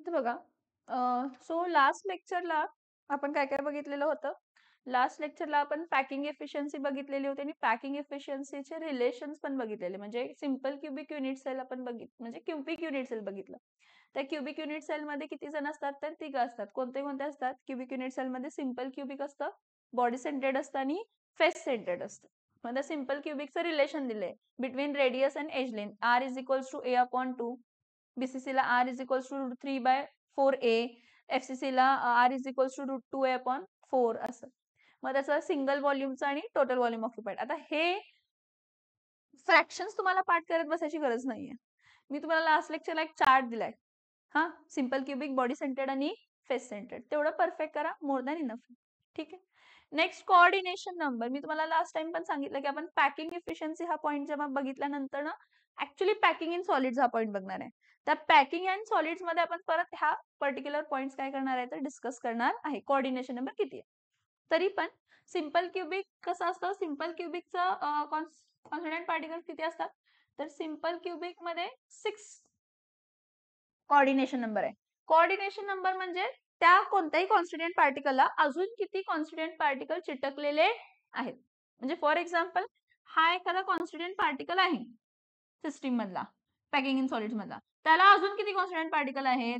तर बघा, so last लेक्चरला आपण काय काय बघितलेलं होतं. लास्ट लेक्चरला आपण पॅकिंग एफिशियन्सी बघितलेली होती आणि पॅकिंग एफिशियन्सीचे रिलेशन्स पण बघितलेले. म्हणजे सिंपल क्युबिक युनिट सेल आपण म्हणजे क्युबिक युनिट सेल बघितलं. त्या क्युबिक युनिट सेल मध्ये किती जण असतात? तर 3 असतात. कोणते कोणते असतात? क्युबिक युनिट सेल मध्ये सिंपल क्युबिक असतं, बॉडी सेंटर्ड असतं आणि फेस सेंटर्ड असतं. मग सिंपल क्युबिकचं रिलेशन दिलंय between radius and edge length. R is equals to A/2. BCC ला R is equals to √3/4A. FCC ला R is equals to √2A/4 असं. मग त्याचं सिंगल व्हॉल्यूमचं आणि टोटल व्हॉल्यूम ऑक्युपाइड. आता हे फ्रॅक्शन्स तुम्हाला पाठ करत बसायची गरज नाहीये. मी तुम्हाला लास्ट लेक्चरला एक चार्ट दिलाय. हा, सिंपल क्युबिक, बॉडी सेंटर्ड आणि फेस सेंटर्ड. तेवढं परफेक्ट करा, मोर दॅन इनफ. ठीक आहे. Next, coordination number. मी तुम्हाला लास्ट टाइम पण सांगितलं की आपण पॅकिंग एफिशियन्सी हा पॉईंट जेव्हा बघितल्यानंतर ना ऍक्च्युली पॅकिंग इन सॉलिड्स हा पॉईंट बघणार आहे. त्या पॅकिंग अँड सॉलिड्स मध्ये आपण परत ह्या पर्टिक्युलर पॉइंट्स काय करणार आहे तर डिस्कस करणार आहे. कोऑर्डिनेशन नंबर किती आहे. तरी पण सिंपल क्युबिक कसं असतं, सिंपल क्युबिकचं कॉन्स्टंट पार्टिकल्स किती असतात तर सिंपल क्युबिक मध्ये 6 कोऑर्डिनेशन नंबर आहे. कोऑर्डिनेशन नंबर म्हणजे त्या कोणत्याही कॉन्स्टिट्युएंट पार्टिकलला अजून किती कॉन्स्टिट्युएंट पार्टिकल चिटकलेले आहेत. म्हणजे फॉर एक्झाम्पल, हा एखादा कॉन्स्टिट्युएंट पार्टिकल आहे सिस्टीम मधला, पॅकिंग इन सॉलिड्स मधला, त्याला अजून किती कॉन्स्टिट्युएंट पार्टिकल आहेत?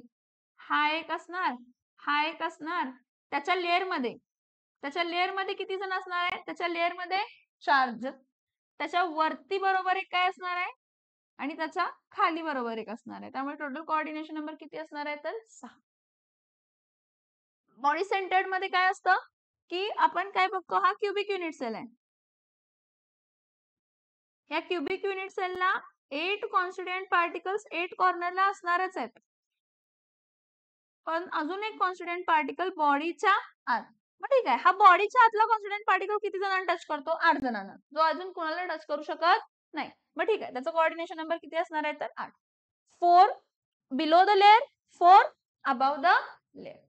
हा एक असणार, हा एक असणार, त्याच्या लेअर मध्ये किती जण असणार आहे? त्याच्या लेअर मध्ये 4 त्याच्या वरती बरोबर एक काय असणार आहे आणि त्याच्या खाली बरोबर एक असणार आहे. त्यामुळे टोटल कोऑर्डिनेशन नंबर किती असणार आहे तर 6. बॉडी सेंटर्ड मध्ये काय असतं की आपण काय बघतो, हा क्युबिक युनिट सेल आहे. या क्युबिक युनिट सेलला 8 कॉन्स्टिट्युएंट पार्टिकल्स 8 कॉर्नरला असणारच आहेत. पण अजून एक कॉन्स्टिट्युएंट पार्टिकल बॉडीच्या आत. मग ठीक आहे, हा बॉडीच्या आतला कॉन्स्टिट्युएंट पार्टिकल किती जणांना टच करतो? 8 जणांना, जो अजून कोणाला टच करू शकत नाही. मग ठीक आहे, त्याचा कोऑर्डिनेशन नंबर किती असणार आहे तर 8. 4 below the layer, 4 above the layer.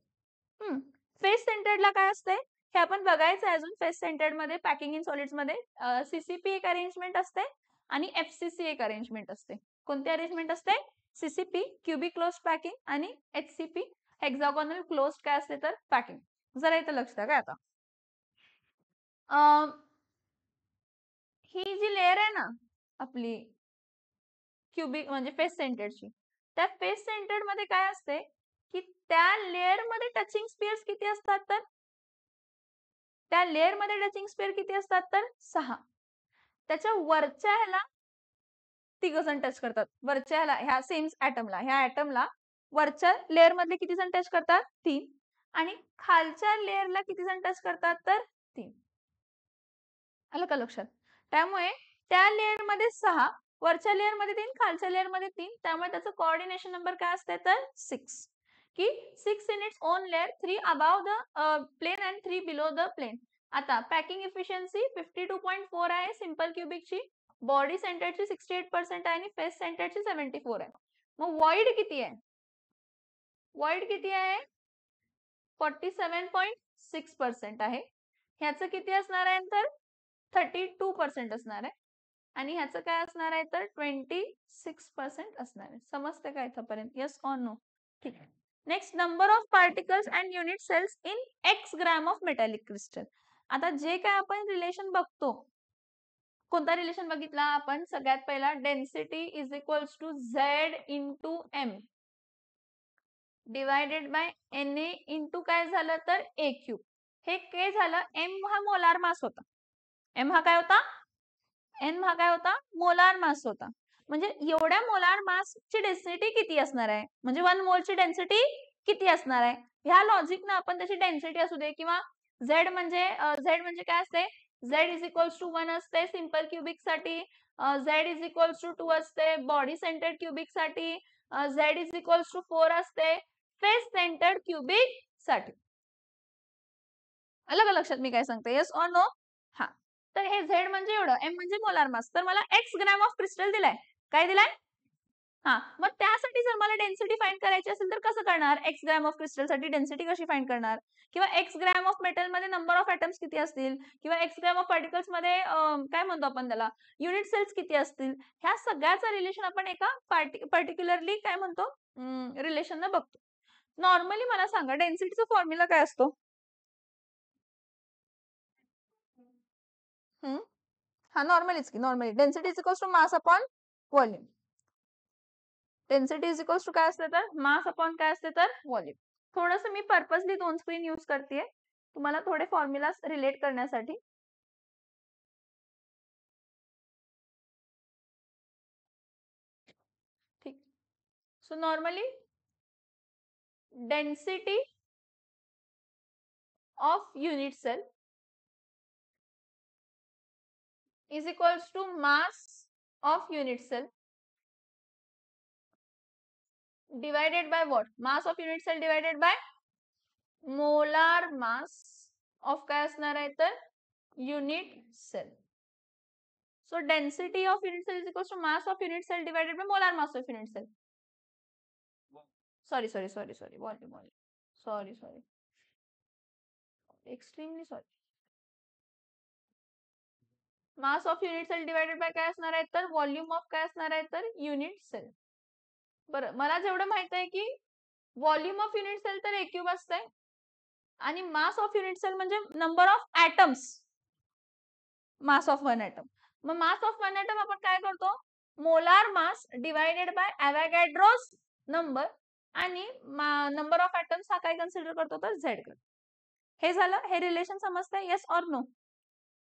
Face सेंटर्डला काय असते हे आपण बघायचं आहे अजून. फेस सेंटर्ड मध्ये पॅकिंग इन सॉलिड्स मध्ये CCP एक अरेंजमेंट असते आणि FCC एक अरेंजमेंट असते. कोणती अरेंजमेंट असते? CCP क्युबिक क्लोज पॅकिंग आणि HCP हेक्सागोनल क्लोज काय असते तर पॅकिंग. जरा इथं लक्ष द्या काय आता. ही जी लेअर आहे ना आपली क्युबिक म्हणजे फेस सेंटर्डची, त्या फेस सेंटर्ड मध्ये काय असते की त्या लेअर मध्ये टचिंग स्पियर्स किती असतात तर त्या लेअर मध्ये टचिंग स्पियर किती असतात तर 6. त्याच्या वरच्या ह्याला 3 जण टच करतात. वरच्या ह्याला ह्या सेम ऍटमला, ह्या ऍटमला वरच्या लेअर मधले किती जण टच करतात? 3. आणि खालच्या लेअरला किती जण टच करतात तर 3. आलं का लक्षात? त्यामुळे त्या लेअर मध्ये 6, वरच्या लेअर मध्ये 3, खालच्या लेअर मध्ये 3. त्यामुळे त्याचं कोऑर्डिनेशन नंबर काय असते तर 6. की 6 in its own layer, 3 above the plane and 3 below the plane. आता पॅकिंग एफिशियन्सी 52.4 आहे सिंपल क्युबिकची, बॉडी सेंटरची 68% आहे आणि फेस सेंटरची 74 आहे. मग वॉइड किती आहे? वॉइड किती आहे? 47.6% आहे. ह्याचं किती असणार आहे तर 32% असणार आहे आणि ह्याचं काय असणार आहे तर 26% असणार आहे. समजते का इथपर्यंत? Yes or no? ठीक आहे. Next, number of particles and unit cells in x gram of metallic crystal. आता जे काय आपण रिलेशन बघतो, कोणता रिलेशन बघितला आपण? सगळ्यात पहिला density is equals to Z into M divided by Na into काय झालं तर A क्यूब. हे काय झालं? M हा मोलार मास होता. M हा काय होता? N हा काय होता? मोलार मास होता. म्हणजे एवढ्या मोलार मासची डेन्सिटी किती असणार आहे? म्हणजे 1 मोलची डेन्सिटी किती असणार आहे? ह्या लॉजिकनं आपण त्याची डेन्सिटी असू दे किंवा Z म्हणजे काय असते? Z इज इक्वल्स टू 1 असते सिंपल क्युबिक साठी, Z इज इक्वल्स टू 2 असते बॉडी सेंटर्ड क्युबिक साठी, Z इज इक्वल्स टू 4 असते फेस सेंटर्ड क्युबिक साठी. आलं का लक्षात मी काय सांगते? Yes or no? हा. तर हे Z म्हणजे एवढं, M म्हणजे मोलार मास. तर मला x ग्रॅम ऑफ क्रिस्टल दिलाय. काय दिलाय? हा, मग त्यासाठी जर मला डेन्सिटी फाइंड करायची असेल तर कसं करणार? x ग्रॅम ऑफ क्रिस्टल साठी डेन्सिटी कशी फाइंड करणार? किंवा x ग्रॅम ऑफ मेटल मध्ये नंबर ऑफ एटम्स किती असतील, किंवा x ग्रॅम ऑफ पार्टिकल्स मध्ये काय म्हणतो आपण त्याला, युनिट सेल्स किती असतील, ह्या सगळ्याचा रिलेशन आपण एका पर्टिक्युलरली काय म्हणतो रिलेशन बघतो. नॉर्मली मला सांगा डेन्सिटीचा फॉर्म्युला काय असतो? हा नॉर्मलीच की normally density is equals to mass upon volume. Density is equals to काय असते तर मास अपॉन काय असते तर व्हॉल्यूम. थोडंसं मी पर्पजली 2 स्क्रीन यूज करते तुम्हाला थोडे फॉर्म्युलास रिलेट करण्यासाठी. ठीक. So normally density of unit cell is equals to mass of unit cell divided by what? Mass of unit cell divided by molar mass of काय असणार आहे तर unit cell. So density of unit cell is equals to mass of unit cell divided by molar mass of unit cell. Sorry. Volume. Sorry. Extremely sorry. Mass of unit cell divided by काय असणार आहे तर volume of काय असणार आहे तर unit cell. बरं मला जेवढं माहित आहे की व्हॉल्यूम ऑफ युनिट सेल तर ए क्यूब असतंय आणि मास ऑफ युनिट सेल म्हणजे number of atoms. Mass of one atom. मग मास ऑफ वन ऍटम आपण काय करतो molar mass divided by Avogadro's number आणि नंबर ऑफ ऍटम्स हा काय कन्सिडर करतो तर झेड करतो. हे झालं. हे रिलेशन समजतंय येस ऑर नो?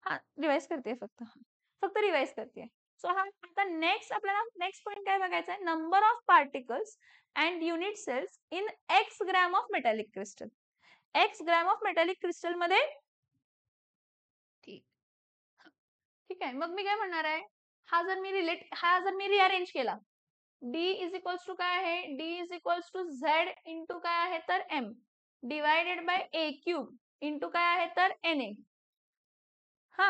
हा रिवाइज करते फक्त रिवाइज करते. सो हा आता नेक्स्ट आपल्याला नेक्स्ट पॉइंट काय बघायचा आहे number of particles and unit cells in x gram of metallic crystal. X gram of metallic crystal मध्ये ठीक आहे. मग मी काय म्हणणार आहे हा जर मी रिअरेंज केला डी इज इक्वल्स टू काय आहे D is equals to Z into काय आहे तर M divided by A cube into काय आहे तर एन ए. हा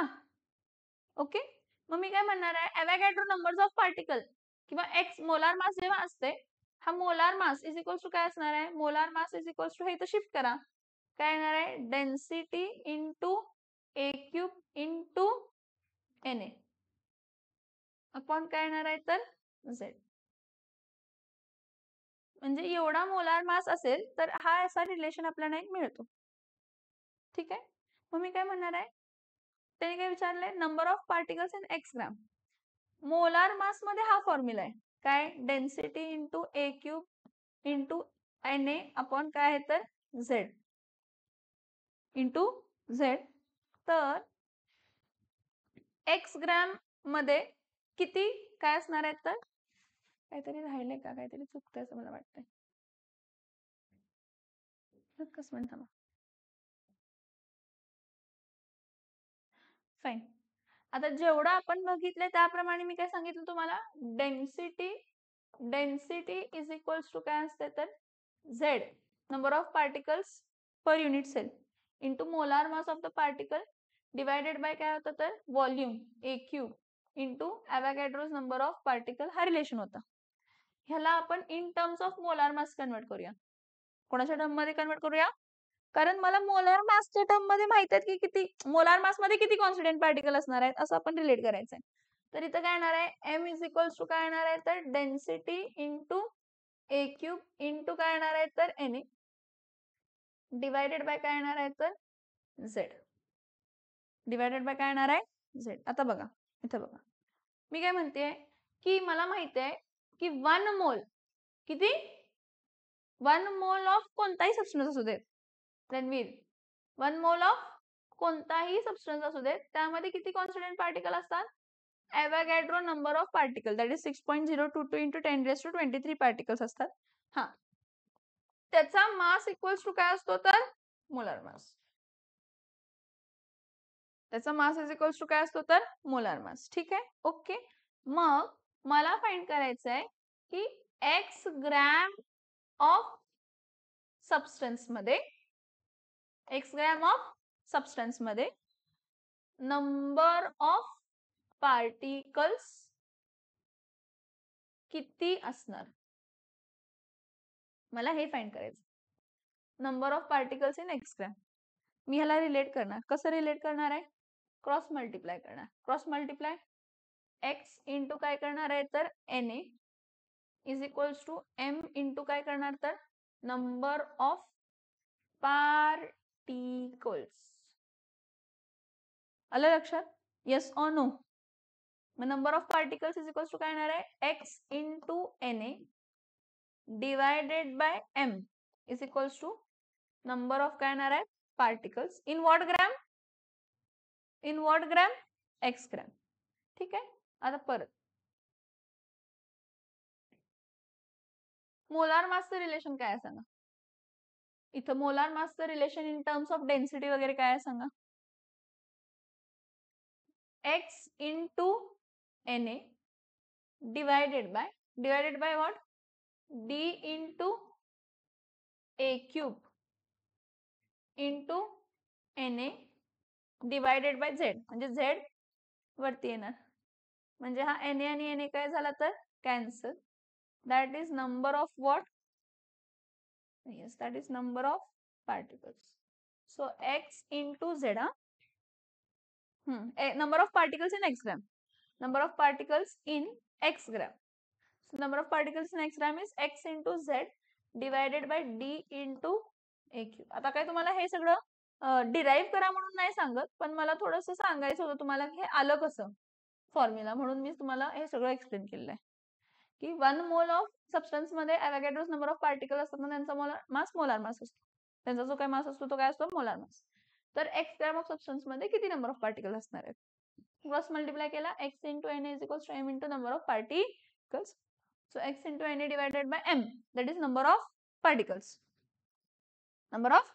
ओके. मग मी काय म्हणणार आहे ॲव्होगॅड्रो नंबर्स ऑफ पार्टिकल किंवा एक्स मोलार मास जेव्हा असते हा molar mass is equals to काय असणार आहे molar mass is equals to हे इथं शिफ्ट करा काय येणार आहे density into A cube into N A upon काय येणार आहे तर झेड. म्हणजे एवढा मोलार मास असेल तर हा असा रिलेशन आपल्याला एक मिळतो. ठीक आहे. मग मी काय म्हणणार आहे त्याने काय विचारलंय number of particles in X gram. Molar mass मध्ये हा फॉर्म्युला आहे काय density into A cube into N A upon काय आहे तर झेड इंटू झेड. तर एक्स ग्रॅम मध्ये किती काय असणार आहेत तर काहीतरी राहिले का काहीतरी चुकतंय असं मला वाटतंय. कसं म्हणता मग फाईन. आता जेवढं आपण बघितलंय त्याप्रमाणे मी काय सांगितलं तुम्हाला डेन्सिटी इज इक्वल्स टू काय असते तर Z number of particles per unit cell into molar mass of the particle divided by काय होतं तर volume A cube into Avogadro's number of particle हा रिलेशन होता. ह्याला आपण in terms of molar mass convert करूया. कोणाच्या टर्म मध्ये कन्वर्ट करूया कारण मला मोलार मासच्या टर्म मध्ये माहित आहे की किती मोलार मास मध्ये किती कॉन्स्टंट पार्टिकल असणार आहेत असं आपण रिलेट करायचं आहे. तर इथं काय येणार आहे एम इज इक्वल्स टू काय येणार आहे तर density into A cube into काय येणार आहे तर एन ए डिवायडेड बाय काय येणार आहे तर झेड डिवायडेड बाय काय येणार आहे झेड. आता बघा इथं बघा मी काय म्हणते की मला माहित आहे की 1 मोल किती 1 मोल ऑफ कोणताही सबस्टन्स असू दे रणवीर 1 मोल ऑफ कोणताही सबस्टन्स असू दे त्यामध्ये किती कॉन्स्टंट पार्टिकल असतात Avogadro number of particle that is 6.022 into 10⁻23 particles असतात. हा त्याचा मास इक्वल्स टू काय असतो तर मोलार मास. त्याचा मास इज इक्वल्स टू काय असतो तर मोलार मास. ठीक आहे ओके. मग मला फाइंड करायचं आहे की एक्स ग्रॅम ऑफ सबस्टन्स मध्ये एक्स ग्रॅम ऑफ सबस्टन्स मध्ये नंबर ऑफ पार्टिकल्स किती असणार मला हे फाइंड करायचं. Number of particles in x gram मी ह्याला रिलेट करणार. कसं रिलेट करणार आहे क्रॉस मल्टिप्लाय करणार. क्रॉस मल्टिप्लाय एक्स इंटू काय करणार आहे तर N A is equals to M into काय करणार तर नंबर ऑफ पार्टिकल्स. आलं लक्षात? Yes or no? मग number of particles is equals to काय येणार आहे? X into Na divided by m is equals to number of काय येणार आहे? Particles in what gram? In what gram? X gram. ठीक आहे. आता परत मोलार मासचं रिलेशन काय आहे सांगा? इथं मोलार मासचं relation in terms of density वगैरे काय आहे सांगा? X into Na divided by what? D into a cube into Na divided by Z. म्हणजे Z वरती येणार. म्हणजे हा Na आणि Na काय झाला तर cancel. That is number of what? Yes, that is number of particles. So X into Z. Number of particles in X gram. Number of particles in X gram. So number of particles in X gram is X into Z divided by D into A cube. आता काय तुम्हाला हे सगळं derive करा म्हणून नाही सांगत, पण मला थोडंसं सांगायचं होतं तुम्हाला हे आलं कसं फॉर्म्युला, म्हणून मी तुम्हाला हे सगळं एक्सप्लेन केलेलं आहे की 1 मोल ऑफ सबस्टन्स मध्ये ॲव्होगॅड्रोस नंबर ऑफ पार्टिकल असतात ना, त्यांचा मोलार मास असतो. त्यांचा जो काय मास असतो तो काय असतो? Molar mass. तर एक्स ग्रॅम ऑफ सबस्टन्स मध्ये किती नंबर ऑफ पार्टिकल असणार आहेत? क्रॉस मल्टिप्लाय केला, X into N is equals to M into number of particles. So X into N divided by M, that is number of particles. Number of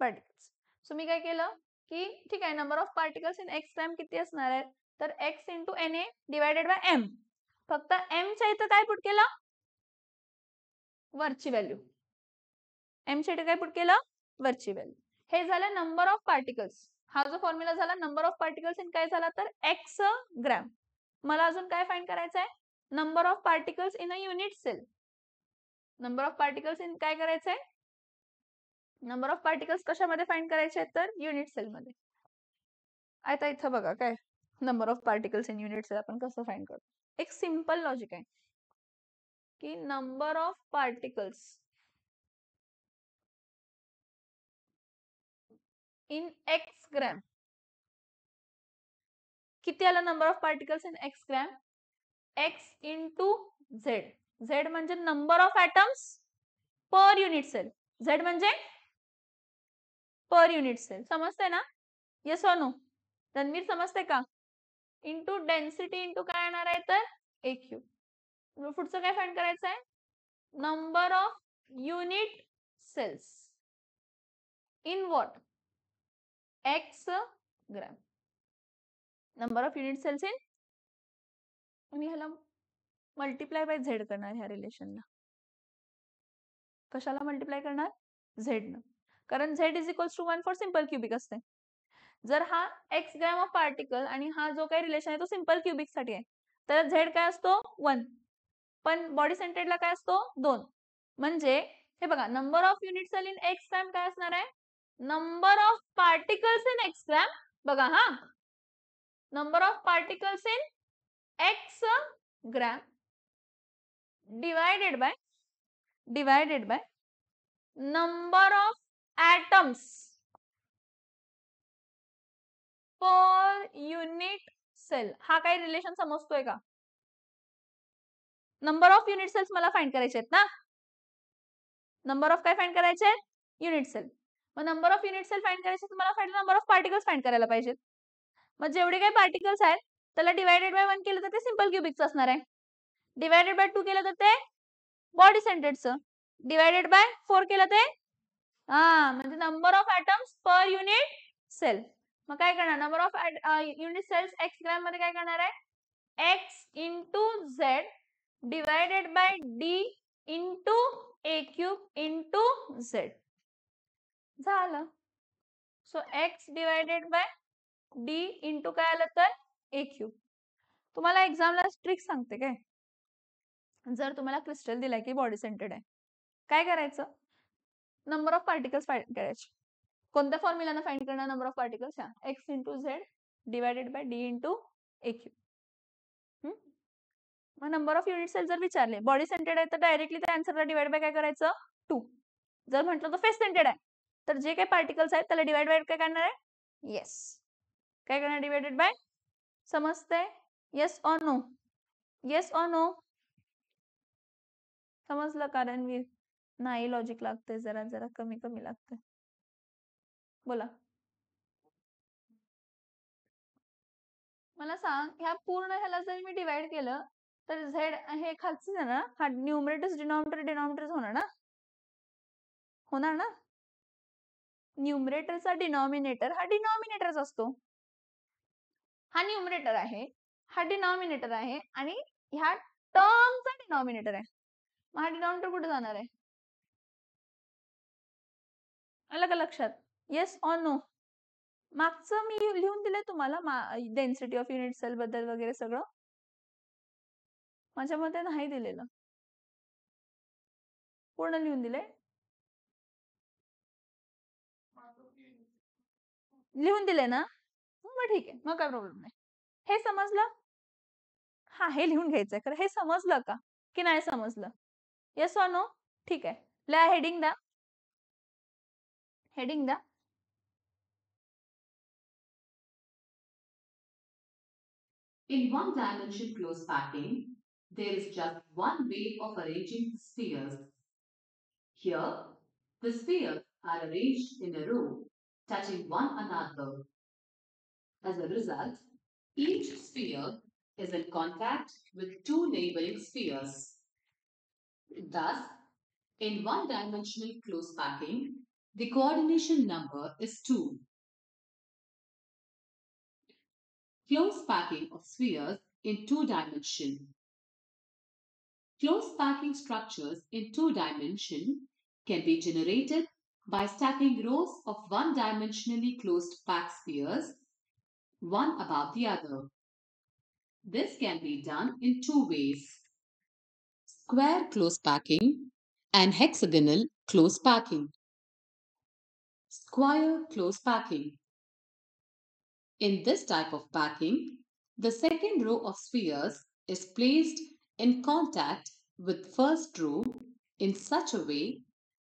particles. So मी काय केलं की ठीक आहे, number of particles in x gram किती असणार आहे? तर X into N A divided by M. फक्त एम च्या इथं काय पुट केलं? वरची व्हॅल्यू. एम च्या इथं काय पुट केलं? वरची व्हॅल्यू. हे झालं नंबर ऑफ पार्टिकल्स. हा जो फॉर्म्युला झाला नंबर ऑफ पार्टिकल्स इन काय झाला तर एक्स ग्रॅम. मला अजून काय फाइंड करायचं आहे? Number of particles in a unit cell. Number of particles in काय करायचं आहे? नंबर ऑफ पार्टिकल्स कशामध्ये फाइंड करायचे आहेत तर युनिट सेल मध्ये. आता इथं बघा काय number of particles in unit cell आपण कसं फाइंड करतो. एक सिंपल लॉजिक आहे की number of particles in x gram. किती आला number of particles in x gram? X into Z. Z म्हणजे number of atoms per unit cell. Z म्हणजे पर युनिट सेल. समजते ना? Yes or no? रणवीर समजते का? इंटू डेन्सिटी इंटू काय येणार आहे तर ए क्यूब. पुढचं काय फाइंड करायचं आहे? Number of unit cells in what? X gram. Number of unit cells in, मी ह्याला मल्टिप्लाय बाय झेड करणार ह्या रिलेशनला. कशाला मल्टिप्लाय करणार? झेड न. कारण Z is equals to 1 for simple cubic असते. जर हा एक्स ग्रॅम ऑफ पार्टिकल आणि हा जो काही रिलेशन आहे तो सिंपल क्युबिक साठी आहे, तर झेड काय असतो? 1. पण बॉडी सेंटरला काय असतो? 2. म्हणजे हे बघा, number of unit cell in x gram काय असणार आहे? Number of particles in x gram. बघा हा, number of particles in x gram divided by number of atoms per unit cell. हा काही रिलेशन समजतोय का? नंबर ऑफ युनिट सेल्स मला फाइंड करायचे आहेत ना. नंबर ऑफ काय फाइंड करायचे आहेत? Unit cell. मग number of unit cell find करायचे तुम्हाला find number of particles find करायला पाहिजेत. मग जेवढे काही पार्टिकल्स आहेत त्याला डिवायडेड बाय 1 केलं तर ते सिंपल क्युबिकचं असणार आहे. डिवायडेड बाय 2 केलं तर ते बॉडी सेंटरचं. डिवायडेड बाय 4 केलं ते म्हणजे number of atoms per unit cell. मग काय करणार? Number of unit cells X gram मध्ये काय करणार आहे? X into Z divided by D into A cube into Z झालं. So X divided by D into काय आलं तर ए क्यूब. तुम्हाला एक्झामला ट्रिक सांगते काय. जर तुम्हाला क्रिस्टल दिलाय की बॉडी सेंटर्ड आहे, काय करायचं? नंबर ऑफ पार्टिकल्स फाइंड करायचे. कोणत्या फॉर्म्युलाने फाइंड करणार number of particles? X into Z divided by D into A cube. मग नंबर ऑफ युनिट सेल जर विचारले, बॉडी सेंटर्ड आहे तर डायरेक्टली त्या आन्सरला डिवाइड बाय काय करायचं? 2. जर म्हटलं तर फेस सेंटेड आहे, तर जे काही पार्टिकल्स आहेत त्याला डिवाइड बाय काय करणार आहे? येस. काय करणार? Divided by. समजतंय? Yes or no? Yes or no? समजलं? कारणवीर नाही, लॉजिक लागतंय, जरा जरा कमी कमी लागतंय. बोला. मला सांग, ह्या पूर्ण ह्याला जर मी डिवाइड केलं तर झेड हे खालचं आहे ना, हा न्यूमरेटर डिनॉमिनेटर होणार ना? होणार ना? न्यूमरेटरचा डिनॉमिनेटर हा डिनॉमिनेटरच असतो. हा न्यूमरेटर आहे, हा डिनॉमिनेटर आहे, आणि ह्या टर्मचा डिनॉमिनेटर आहे. मग हा डिनॉमिनेटर कुठे जाणार आहे? आलं का लक्षात? Yes or no? मागचं मी लिहून दिलंय तुम्हाला डेन्सिटी ऑफ युनिट सेल बद्दल वगैरे सगळं. माझ्यामध्ये नाही दिलेलं, पूर्ण लिहून दिलंय. लिहून दिले ना? मग ठीक आहे, मग काय प्रॉब्लेम नाही. हे समजलं? हा, हे लिहून घ्यायचंय खरं. हे समजलं का की नाही समजलं? Yes or no? ठीक आहे, ला हेडिंग द्या. हेडिंग द्या. In one-dimensional close packing, there is just one way of arranging the spheres. Here, the spheres are arranged in a row, touching one another. As a result, each sphere is in contact with two neighboring spheres. Thus, in one-dimensional close packing, the coordination number is 2. Close packing of spheres in two dimensions. Close packing structures in two dimensions can be generated by stacking rows of one-dimensionally closed packed spheres, one above the other. This can be done in two ways: square close packing and hexagonal close packing. Square close packing. In this type of packing, the second row of spheres is placed in contact with first row in such a way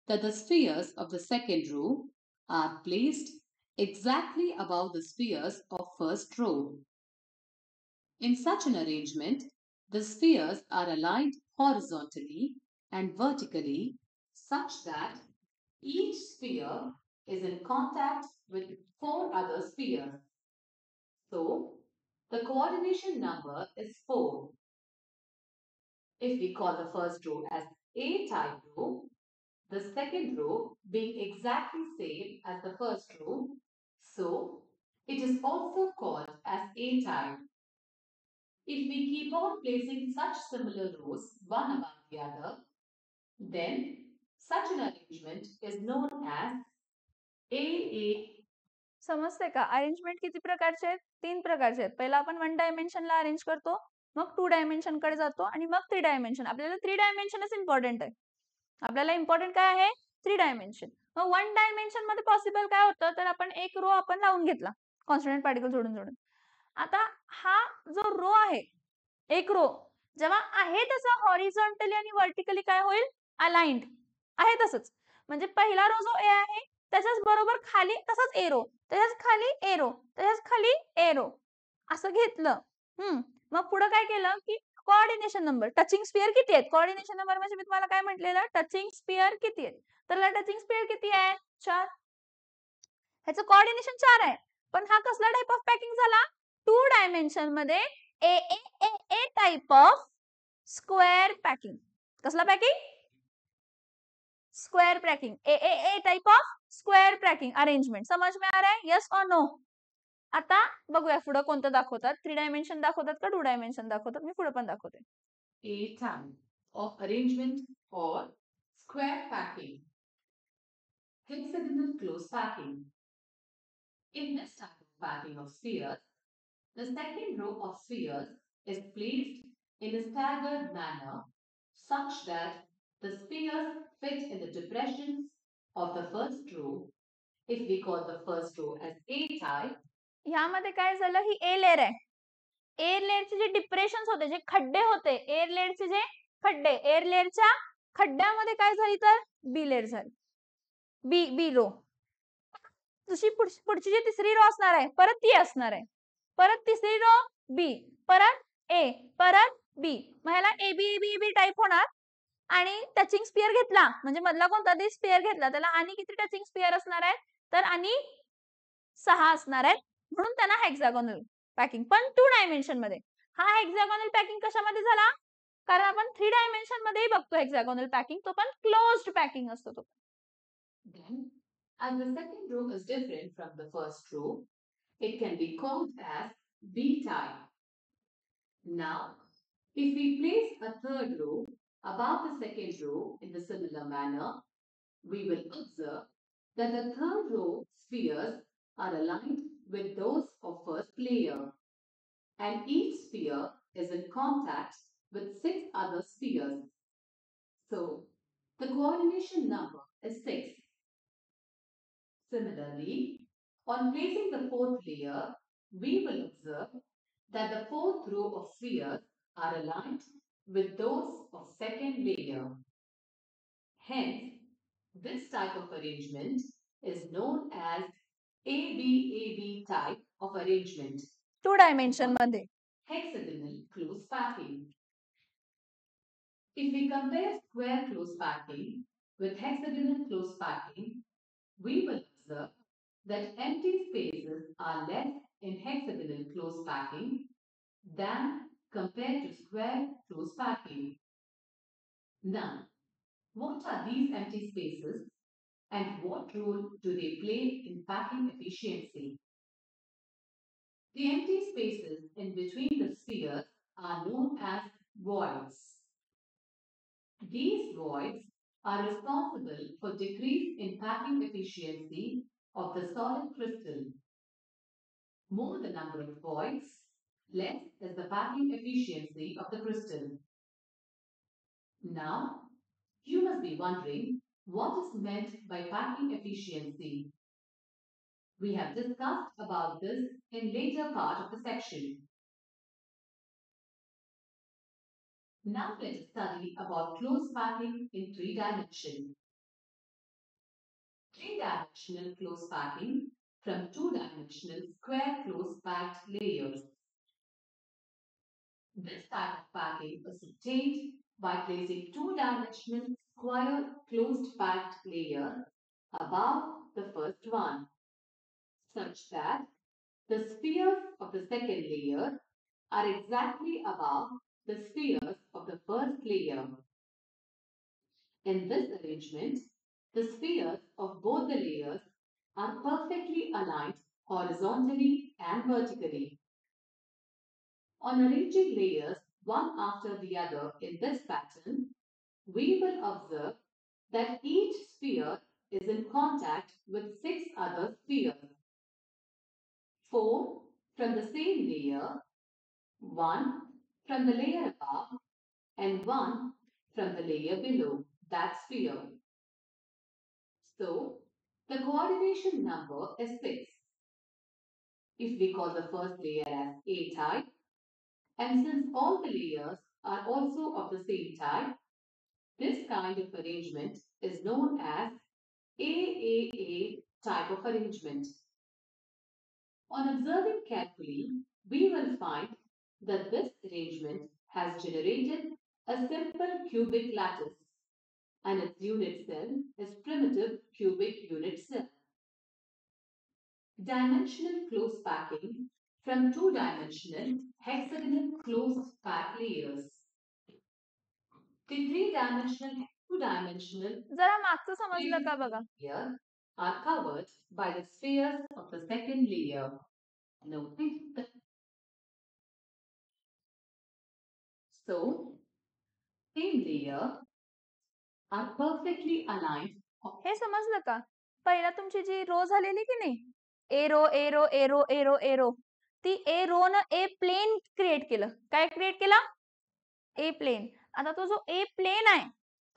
that the spheres of the second row are placed exactly above the spheres of first row. In such an arrangement, the spheres are aligned horizontally and vertically such that each sphere is in contact with 4 other spheres. So, the coordination number is 4. If we call the first row as A-type row, the second row being exactly same as the first row, so it is also called as A-type. If we keep on placing such similar rows one above the other, then such an arrangement is known as AA. समजते का? Arrangement किती प्रकारचे आहेत? 3 प्रकारचे आहेत. पहिला आपण 1 डायमेन्शनला arrange करतो, मग 2 डायमेन्शन कडे जातो, आणि मग 3 डायमेन्शन. आपल्याला 3 डायमेन्शनच इम्पॉर्टंट आहे. आपल्याला इम्पॉर्टंट काय आहे? 3 डायमेन्शन. मग 1 डायमेन्शन मध्ये पॉसिबल काय होतं, तर आपण एक रो आपण लावून घेतला कॉन्स्टंट पार्टिकल जोडून जोडून. आता हा जो रो आहे, एक रो जेव्हा आहे तसा हॉरिझॉन्टली आणि व्हर्टिकली काय होईल? अलाइन्ड आहे तसंच. म्हणजे पहिला रो जो ए आहे त्याच्याच बरोबर खाली तसाच ए रो, त्याच्याच खाली ए रो, त्याच्याच खाली ए रो, असं घेतलं. मग पुढे काय केलं की कोऑर्डिनेशन नंबर, टचिंग स्पियर किती आहेत? कोऑर्डिनेशन नंबर म्हणजे मी तुम्हाला काय म्हटलेलं, टचिंग स्पियर किती आहेत? तर टचिंग स्पियर किती आहे? 4. ह्याचं कोऑर्डिनेशन 4 आहे. पण हा कसला टाइप ऑफ पॅकिंग झाला? 2 डायमेन्शन मध्ये ए A A A type of square packing. कसला packing? Square packing. A A A type of square packing arrangement. समझ में आ रहा है? यस और नो? आता बघूया पुढे कोणतं दाखवतात. 3 डायमेन्शन दाखवतात का 2 डायमेन्शन दाखवतात? मी पुढे पण दाखवते. A type of arrangement or square packing. Hexagonal close packing. In this type of packing of spheres, the second row of spheres is placed in a staggered manner such that the spheres fit in the depressions of the first row. If we call the first row as A type, ह्यामध्ये काय झालं, ही a layer आहे. Air लेयरचे जे depressions होते, जे खड्डे होते, air लेयरचे जे खड्डे, एअर लेयरच्या खड्ड्यामध्ये काय झाली तर बी लेयर झाली. बी बी रो. पुढची जी तिसरी रो असणार आहे परत ती असणार आहे. परत तिसरी रो बी, परत ए, परत बी. मग ह्याला A B A B A B type होणार. आणि टचिंग स्पियर घेतला म्हणजे मधला कोणता तरी स्पियर घेतला त्याला आणि किती टचिंग स्पियर असणार आहेत तर आणि 6 असणार आहेत. म्हणून त्यांना हेक्सागोनल पॅकिंग. पण 2 डायमेन्शन मध्ये. हा हेक्सागोनल पॅकिंग कशामध्ये झाला? कारण आपण 3 डायमेन्शन मध्येही बघतो हेक्सागोनल पॅकिंग, तो पण क्लोज्ड पॅकिंग असतो तो. Then, as the second row is different from the first row, it can be called as B-type. Now, if we place a third row above the second row in the similar manner, we will observe that the third row spheres are aligned with those of first layer, and each sphere is in contact with 6 other spheres. So, the coordination number is 6. Similarly, on placing the fourth layer, we will observe that the fourth row of spheres are aligned with those of second layer. Hence, this type of arrangement is known as ABAB type of arrangement. 2 dimension मध्ये. Hexagonal close packing. If we compare square close packing with hexagonal close packing, we will observe that empty spaces are less in hexagonal close packing than compared to square close packing. Now, what are these empty spaces and what role do they play in packing efficiency? The empty spaces in between the spheres are known as voids. These voids are responsible for decrease in packing efficiency of the solid crystal. More the number of voids, less is the packing efficiency of the crystal. Now, you must be wondering what is meant by packing efficiency. We have discussed about this in later part of the section. Now let us study about close packing in 3 dimensions. 3-dimensional close packing from 2-dimensional square close packed layers. This type of packing is obtained by placing 2-dimensional square closed packed layer above the first one, such that the spheres of the second layer are exactly above the spheres of the first layer. In this arrangement, the spheres of both the layers are perfectly aligned horizontally and vertically. On arranging layers one after the other in this pattern, we will observe that each sphere is in contact with 6 other spheres. 4 from the same layer, 1 from the layer above, and 1 from the layer below that sphere. So, the coordination number is 6. If we call the first layer as A-type, and since all the layers are also of the same type, this kind of arrangement is known as AAA type of arrangement. On observing carefully, we will find that this arrangement has generated a simple cubic lattice, and its unit cell is primitive cubic unit cell. Dimensional close packing from 2-dimensional hexagonal closed pack layers. The 3-dimensional, 2-dimensional जरा मागचं समजलं का बघा. layer are covered by the spheres of the second layer. Notice that. So, same layer are perfectly aligned. हे समजलं का? पहिला तुमची जी रो झालेली की नाही, ए रो ए रो ए रो ए रो ए रो, ती ए रो न ए प्लेन क्रिएट केलं. काय क्रिएट केला? ए प्लेन. आता तो जो ए प्लेन आहे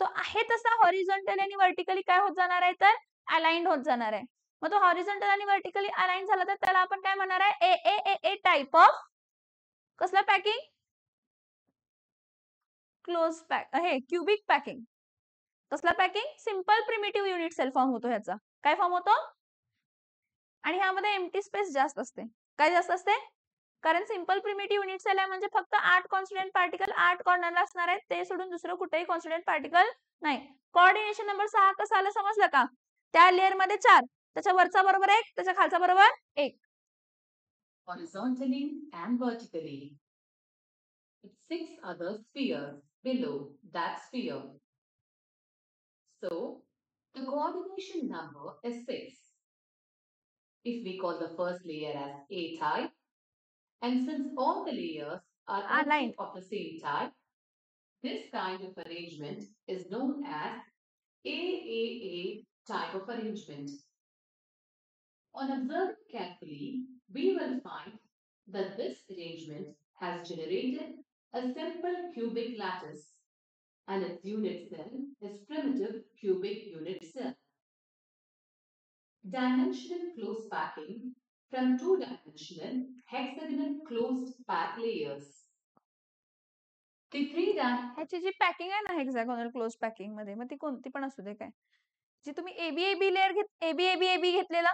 तो आहे तसा हॉरिझॉन्टली आणि व्हर्टिकली काय होत जाणार आहे तर अलाइन्ड होत जाणार आहे. मग तो हॉरिझॉन्टल आणि व्हर्टिकली अलाइन झाला तर त्याला आपण काय म्हणणार आहे? A A A A type of कसला पॅकिंग? क्लोज पॅक हे क्यूबिक पॅकिंग. कसला packing? Simple primitive unit cell form होतो ह्याचा. काय फॉर्म होतो? आणि ह्यामध्ये एम्प्टी स्पेस जास्त असते. काय जास्त असते? कारण सिंपल प्रिमिटिव्ह युनिट सेल आहे म्हणजे फक्त 8 कॉन्स्टिट्युएंट पार्टिकल 8 कॉर्नरला असणार आहेत, ते सोडून दुसरं कुठेही कॉन्स्टिट्युएंट पार्टिकल नाही. कोऑर्डिनेशन नंबर 6 कसं आलं समजलं का? त्या लेयर मध्ये 4, त्याच्या वरचा बरोबर 1, त्याच्या खालचा बरोबर 1. Horizontally and vertically, with 6 other spheres below that sphere. So, the coordination number is 6. If we call the first layer as A type, and since all the layers are also Aligned. of the same type, this kind of arrangement is known as AAA type of arrangement. On observing carefully, we will find that this arrangement has generated a simple cubic lattice, and its unit cell is primitive cubic unit cell. Dimensional close packing from two-dimensional hexagonal closed pack layers. The ह्याची जी packing आहे ना hexagonal close packing मध्ये, मग ती कोणती पण असू दे, काय जी तुम्ही एबी लेअर एबी घेतलेला,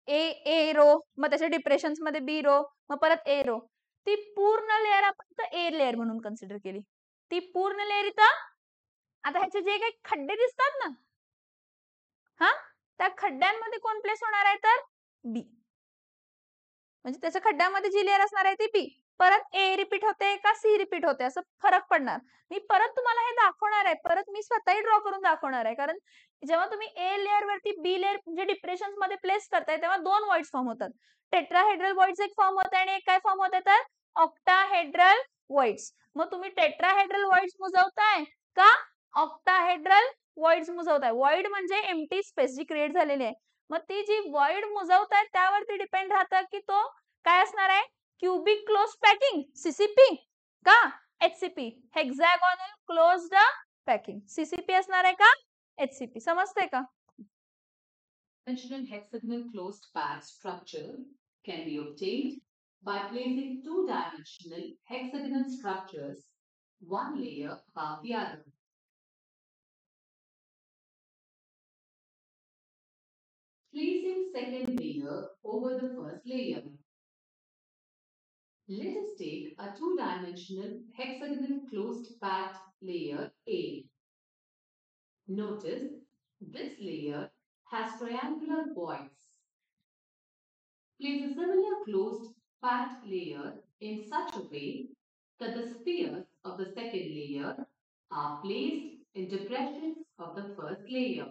ए रो, मग त्याच्या डिप्रेशन्स मध्ये बी रो, मग परत ए रो, ती पूर्ण लेअर आपण ए लेअर म्हणून कन्सिडर केली. ती पूर्ण लेअर इथं. आता ह्याचे जे काही खड्डे दिसतात ना, हा, त्या खड्ड्यांमध्ये कोण प्लेस होणार आहे तर बी. म्हणजे त्याच्या खड्ड्यामध्ये जी लेअर असणार आहे ती बी. परत ए रिपीट होते का सी रिपीट होते असं फरक पडणार. मी परत तुम्हाला हे दाखवणार आहे, परत मी स्वतःही ड्रॉ करून दाखवणार आहे. कारण जेव्हा तुम्ही ए लेअर वरती बी लेअर म्हणजे डिप्रेशन मध्ये प्लेस करताय तेव्हा 2 व्हॉइड्स फॉर्म होतात. टेट्राहेड्रल व्हॉइड्स एक फॉर्म होत आणि एक काय फॉर्म होते तर ऑक्टाहेड्रल व्हॉइड्स. मग तुम्ही टेट्राहेड्रल व्हॉइड्स मुजवताय का ऑक्टाहेड्रल व्हॉइड्स मुजवताय? व्हॉइड म्हणजे एम्प्टी स्पेस जी क्रिएट झालेली आहे. मग ती जी व्हॉइड मुजवताय त्यावरती डिपेंड राहतं की तो काय असणार आहे, क्यूबिक क्लोज पॅकिंग सीसीपी का HCP, hexagonal closed packing. CCP असणार आहे का एचसीपी? समजतंय का? Conventional hexagonal closed pack structure can be obtained by placing two-dimensional hexagonal structures one layer above the other. Placing second layer over the first layer. Let us take a two-dimensional hexagonal closed packed layer A. Notice this layer has triangular voids. Place a similar closed packed layer in such a way that the spheres of the second layer are placed in depressions of the first layer.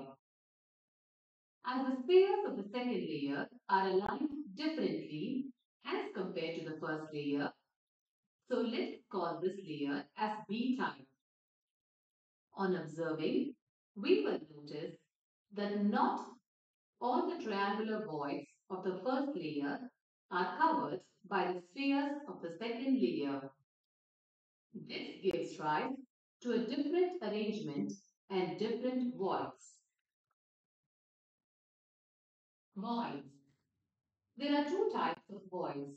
As the spheres of the second layer are aligned differently as compared to the first layer, so let's call this layer as B type. On observing, we will notice that not all the triangular voids of the first layer are covered by the spheres of the second layer. This gives rise to a different arrangement and different voids. Voids. There are two types of voids.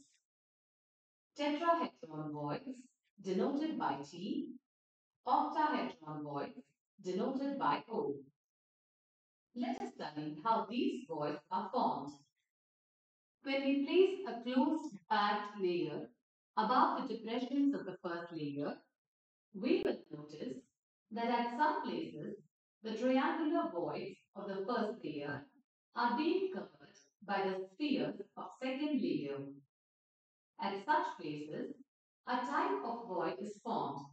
Tetrahedron voids, denoted by T, octahedron voids, denoted by O. Let us study how these voids are formed. When we place a closed packed layer above the depressions of the first layer, we will notice that at some places, the triangular voids of the first layer are being covered by the spheres of second layer. At such places, a type of void is formed.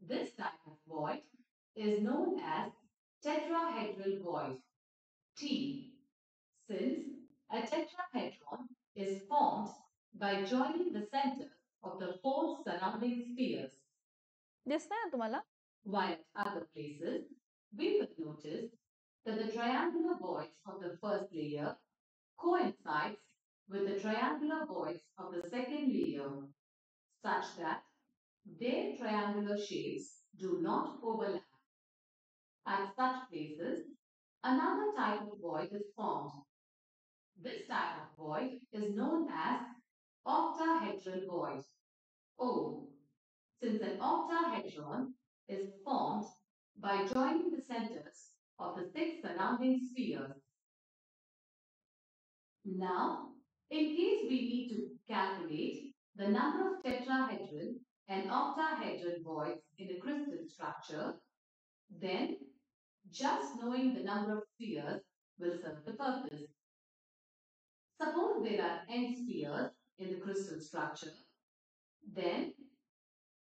This type of void is known as tetrahedral void, T, since a tetrahedron is formed by joining the center of the four surrounding spheres. दिसतंय ना तुम्हाला? While at other places, we will notice that the triangular voids of the first layer coincides with the triangular voids of the second layer, such that their triangular shapes do not overlap. At such places, another type of void is formed. This type of void is known as octahedral void, O, since an octahedron is formed by joining the centers of the 6 surrounding spheres. Now, in case we need to calculate the number of tetrahedral and octahedral voids in a crystal structure, then just knowing the number of spheres will serve the purpose. Suppose there are n spheres in the crystal structure, then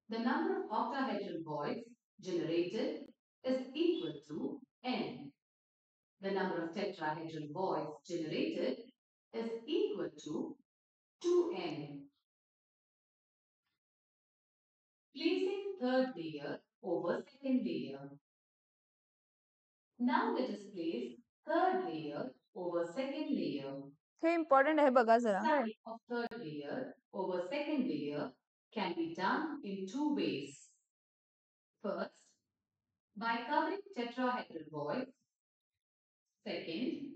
the number of octahedral voids generated is equal to n. The number of tetrahedral voids generated is equal to 2n. Placing third layer over second layer. Now let us place third layer over second layer. हे important आहे बघा जरा. Study of third layer over second layer can be done in two ways. First, by covering tetrahedral voids. Second,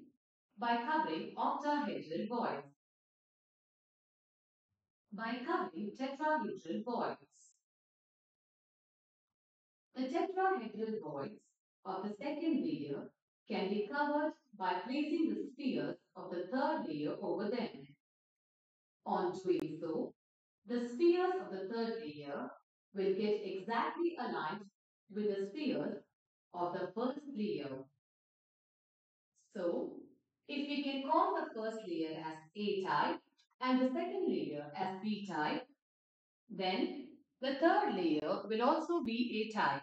by covering octahedral voids. By covering tetrahedral voids. The tetrahedral voids of the second layer can be covered by placing the spheres of the third layer over them. On doing so, the spheres of the third layer will get exactly aligned with the spheres of the first layer. So, if we can call the first layer as A-type and the second layer as B-type, then the third layer will also be A-type.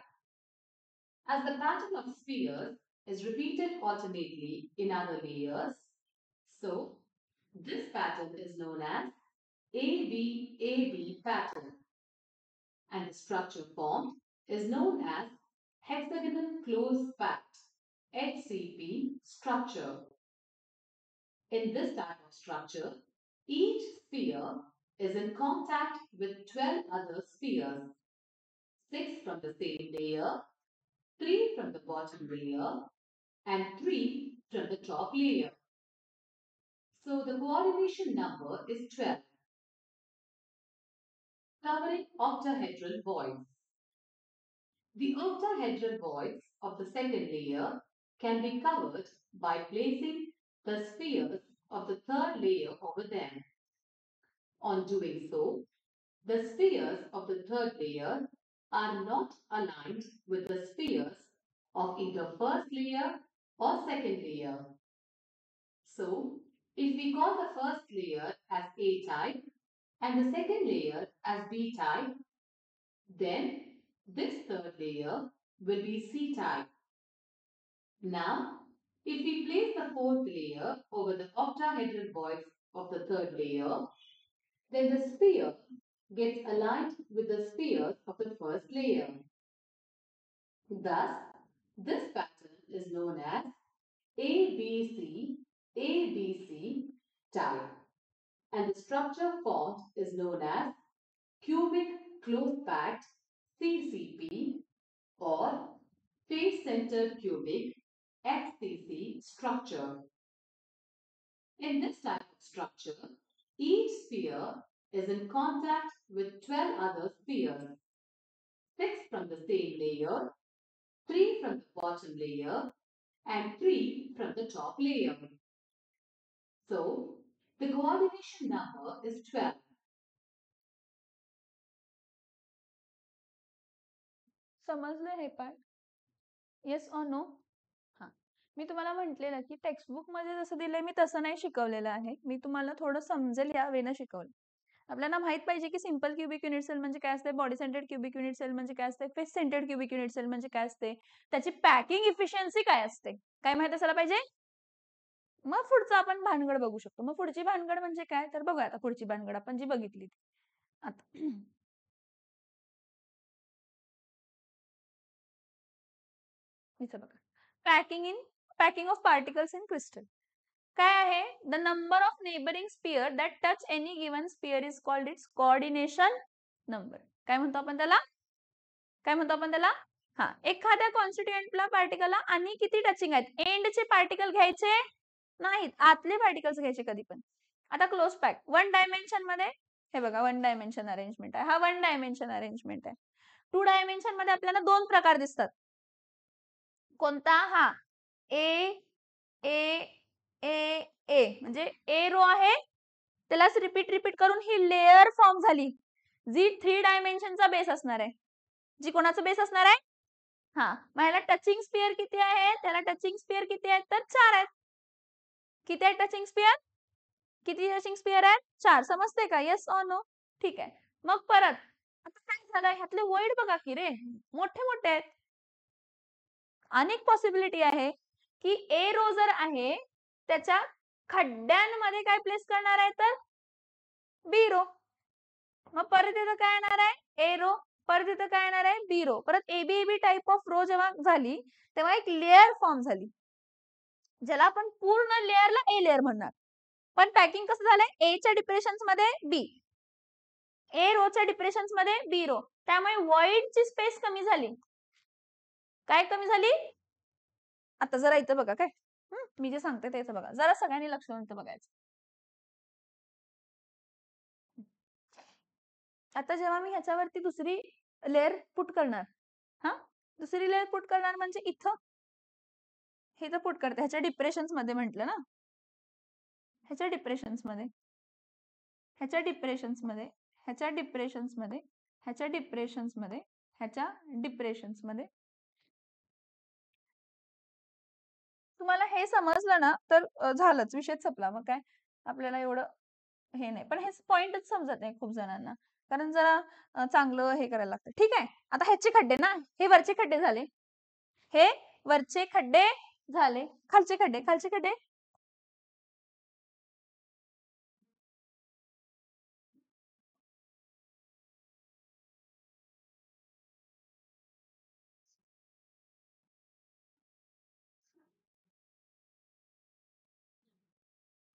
As the pattern of spheres is repeated alternately in other layers, so this pattern is known as AB-AB pattern, and the structure formed is known as hexagonal close-packed HCP structure. In this type of structure, each sphere is in contact with 12 other spheres, 6 from the same layer, 3 from the bottom layer, and 3 from the top layer. So the coordination number is 12. Covering octahedral voids. The octahedral voids of the second layer can be covered by placing the spheres of the third layer over them. On doing so, the spheres of the third layer are not aligned with the spheres of either first layer or second layer. So, if we call the first layer as A-type and the second layer as B-type, then this third layer will be C-type. Now, if we place the fourth layer over the octahedral voids of the third layer, then the sphere gets aligned with the spheres of the first layer. Thus, this pattern is known as ABC type, and the structure formed is known as cubic close-packed CCP or face-centered cubic FCC structure. In this type of structure, each sphere is in contact with 12 other spheres, 6 from the same layer, 3 from the bottom layer, and 3 from the top layer. So, the coordination number is 12. समजलं हे part? Yes or no? हां, मी तुम्हाला म्हटलेलं की textbook मध्ये जसं दिलंय मी तसं नाही शिकवलेलं आहे. मी तुम्हाला थोडं समजेल या वेनं शिकवलं. आपल्याला माहित पाहिजे की सिंपल क्यूबिक युनिट सेल म्हणजे काय असते, body centred cubic unit cell म्हणजे काय असते, face centred cubic unit cell म्हणजे काय असते, त्याची पॅकिंग इफिशियन्सी काय असते, काय माहित असायला पाहिजे. मग पुढचं आपण भानगड बघू शकतो. मग पुढची भानगड म्हणजे काय, तर बघूया आता पुढची भानगड आपण जी बघितली आता. इथं बघा, packing of particles in crystal. काय आहे, the number of neighbouring sphere that touch any given sphere is called its coordination number. काय म्हणतो आपण त्याला, काय म्हणतो आपण त्याला, हा, एखाद्या कॉन्स्टिट्युएंटला पार्टिकलला आणि किती टचिंग आहेत, एंडचे पार्टिकल घ्यायचे नाहीत, आतले पार्टिकल्स घ्यायचे कधी पण. आता क्लोज पॅक वन डायमेन्शन मध्ये, हे बघा वन डायमेन्शन अरेंजमेंट आहे, हा वन डायमेन्शन अरेंजमेंट आहे. टू डायमेन्शन मध्ये आपल्याला दोन प्रकार दिसतात, कोणता? हा ए ए ए ए म्हणजे ए रो आहे, त्यालाच रिपीट करून ही लेअर फॉर्म झाली, जी 3 डायमेन्शनचा बेस असणार आहे. जी कोणाचा बेस असणार आहे? हा, मग ह्याला टचिंग स्पियर किती आहे? त्याला टचिंग स्पियर किती आहेत? तर 4 आहेत. किती आहेत टचिंग स्पियर? किती टचिंग स्पियर आहेत? 4. समजते का? Yes or no? ठीक आहे. मग परत आता काय झालं, ह्यातले वॉइड बघा की रे, मोठे मोठे आहेत. अनेक पॉसिबिलिटी आहे की ए रो जर आहे त्याच्या खड्ड्यांमध्ये काय प्लेस करणार आहे तर बी रो. मग परत इथं काय येणार आहे? ए रो. परत इथं काय येणार आहे? बी रो. परत एबी टाइप ऑफ रो जेव्हा झाली तेव्हा एक लेअर फॉर्म झाली, ज्याला आपण पूर्ण लेअरला ए लेअर म्हणणार. पण पॅकिंग कसं झालंय? ए च्या डिप्रेशन्स मध्ये बी, ए रोच्या डिप्रेशन्स मध्ये बी रो, त्यामुळे वॉइडची स्पेस कमी झाली. काय कमी झाली? आता जरा इथं बघा काय, मी जे सांगते ते इथं बघा, जरा सगळ्यांनी लक्ष देऊन बघायचं. आता जेव्हा मी ह्याच्यावरती दुसरी लेअर पुट करणार, हा दुसरी लेअर पुट करणार म्हणजे इथं हे तर पुट करते ह्याच्या डिप्रेशन्स मध्ये म्हटलं ना, ह्याच्या डिप्रेशन्स मध्ये, ह्याच्या डिप्रेशन्स मध्ये, ह्याच्या डिप्रेशन्स मध्ये, ह्याच्या डिप्रेशन्स मध्ये, ह्याच्या डिप्रेशन्स मध्ये. तुम्हाला हे समजलं ना तर झालंच, विषयच संपला. मग काय आपल्याला एवढं हे नाही, पण हे पॉइंटच समजत नाही खूप जणांना, कारण जरा चांगलं हे करायला लागतं. ठीक आहे, आता ह्याचे खड्डे ना, हे वरचे खड्डे झाले, हे वरचे खड्डे झाले, खालचे खड्डे, खालचे खड्डे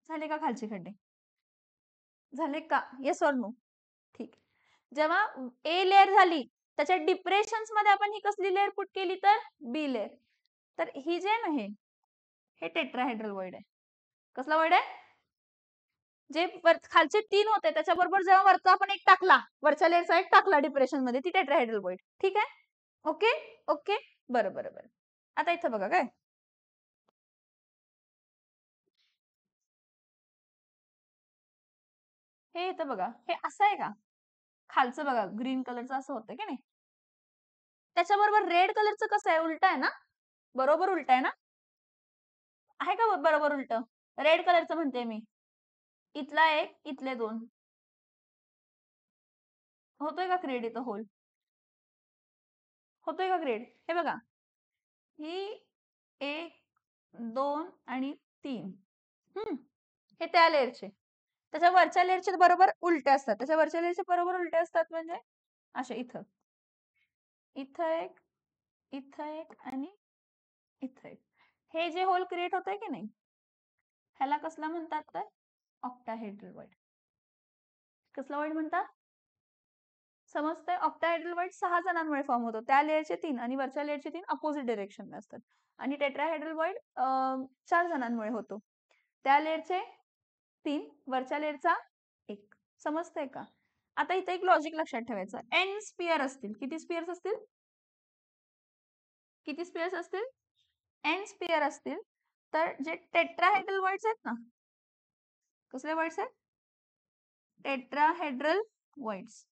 झाले का? खालचे खड्डे झाले का? Yes or no? ठीक. जेव्हा ए लेअर झाली त्याच्या डिप्रेशन्स मध्ये आपण ही कसली लेअर पुट केली तर बी लेअर. तर ही जे आहे ना, हे टेट्राहेड्रल वॉइड आहे. कसला वॉइड आहे? जे खालचे 3 होते त्याच्याबरोबर जेव्हा वरचा आपण एक टाकला, वरच्या लेअरचा एक टाकला डिप्रेशन मध्ये, ती टेट्राहेड्रल वॉइड. ठीक आहे, ओके ओके, बरं बरं बरं. आता इथं बघा काय, हे इथं बघा, हे असं आहे का? खालचं बघा ग्रीन कलरचं असं होतं की नाही, त्याच्याबरोबर रेड कलरचं कसं आहे? उलट आहे ना, बरोबर उलट आहे ना, आहे का बरोबर उलट? रेड कलरचं म्हणते मी, इथला एक, इथले 2. होतोय का क्रिएट इथं होल? होतोय का क्रिएट? हे बघा, ही 1 2 आणि 3, हे त्या लेअरचे, त्याच्या वरच्या लेअरचे बरोबर उलटे असतात, त्याच्या वरच्या लेअरचे बरोबर उलटे असतात, म्हणजे असे इथं, इथं एक, इथं एक आणि इथं एक. हे जे होल क्रिएट होतंय की नाही, ह्याला कसला म्हणतात तर ऑक्टाहेड्रल वॉइड. कसला वॉइड म्हणतात? समजतंय? ऑक्टाहेड्रल वॉइड 6 जणांमुळे फॉर्म होतो, त्या लेअरचे 3 आणि वरच्या लेअरचे 3 अपोजिट डायरेक्शनला असतात. आणि टेट्राहेड्रल वॉइड 4 जणांमुळे होतो, त्या लेअरचे 3, वरच्या लेअरचा 1. समजतंय का? आता इथे एक लॉजिक लक्षात ठेवायचं, एन स्पियर असतील. किती स्पियर्स असतील? किती स्पियर्स असतील? एन स्पियर असतील. तर जे टेट्राहेड्रल वॉइड्स आहेत ना, कसले वॉइड्स आहेत? Tetrahedral voids.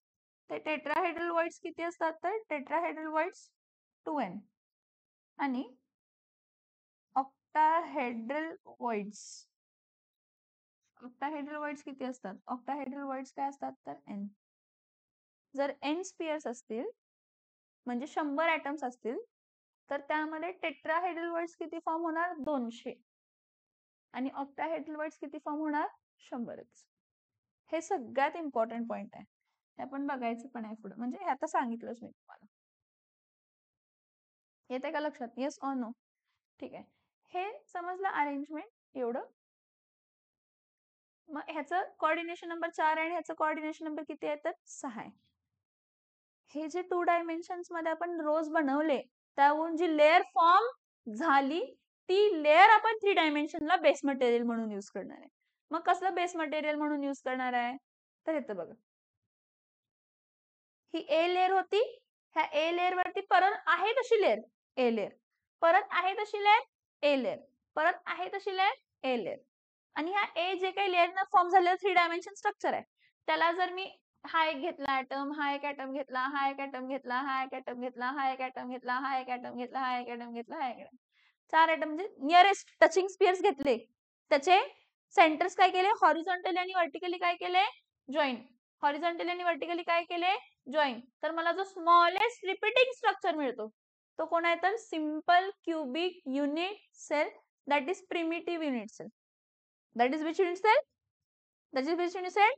ते टेट्राहेड्रल वॉइड्स किती असतात तर टेट्राहेड्रल वॉइड्स 2n आणि ऑक्टाहेड्रल वॉइड्स, ऑक्टाहेड्रल वॉइड्स किती असतात? ऑक्टाहेड्रल वॉइड्स काय असतात तर n. जर n स्पियर्स असतील म्हणजे 100 ॲटम्स असतील तर त्यामध्ये टेट्राहेड्रल वॉइड्स किती फॉर्म होणार? 200. आणि ऑक्टाहेड्रल वॉइड्स किती फॉर्म होणार? 100च. हे सगळ्यात इम्पॉर्टंट पॉइंट आहे, हे आपण बघायचं पण आहे पुढे, म्हणजे हे आता सांगितलंच मी तुम्हाला. येते का लक्षात? Yes or no? ठीक आहे, हे समजलं अरेंजमेंट एवढं. मग ह्याचं कोऑर्डिनेशन नंबर 4 आणि ह्याचं कोऑर्डिनेशन नंबर किती आहे तर 6 आहे. हे जे 2 डायमेन्शन्स मध्ये आपण रोज बनवले त्यावरून जी लेअर फॉर्म झाली, ती लेअर आपण 3 डायमेन्शनला बेस मटेरियल म्हणून यूज करणार आहे. मग कसलं बेस मटेरियल म्हणून यूज करणार आहे तर इथं बघा, ही ए लेअर होती, ह्या ए लेअर वरती परत आहे तशी लेअर ए लेअर, परत आहे तशी लेअर ए लेअर, परत आहे तशी लेअर ए लेअर. आणि ह्या ए जे काही लेअरनं फॉर्म झालेलं 3 डायमेन्शन स्ट्रक्चर आहे, त्याला जर मी हा एक घेतला ॲटम, हा एक ॲटम घेतला, हा एक ॲटम घेतला, हा एक ॲटम घेतला, हा एक ॲटम घेतला, हा एक ॲटम घेतला, हा एक ॲटम घेतला, हा एक ॲटम, 4 ॲटम म्हणजे नियरेस्ट टचिंग स्पियर्स घेतले, त्याचे सेंटर्स काय केले, हॉरिझॉन्टली आणि व्हर्टिकली काय केले, जॉईन. हॉरिझॉन्टली आणि व्हर्टिकली काय केले, जॉईन. तर मला जो स्मॉलेस्ट रिपीटिंग स्ट्रक्चर मिळतो तो कोण आहे, तर simple cubic unit cell, that is primitive unit cell. That is which unit cell, that is which unit cell.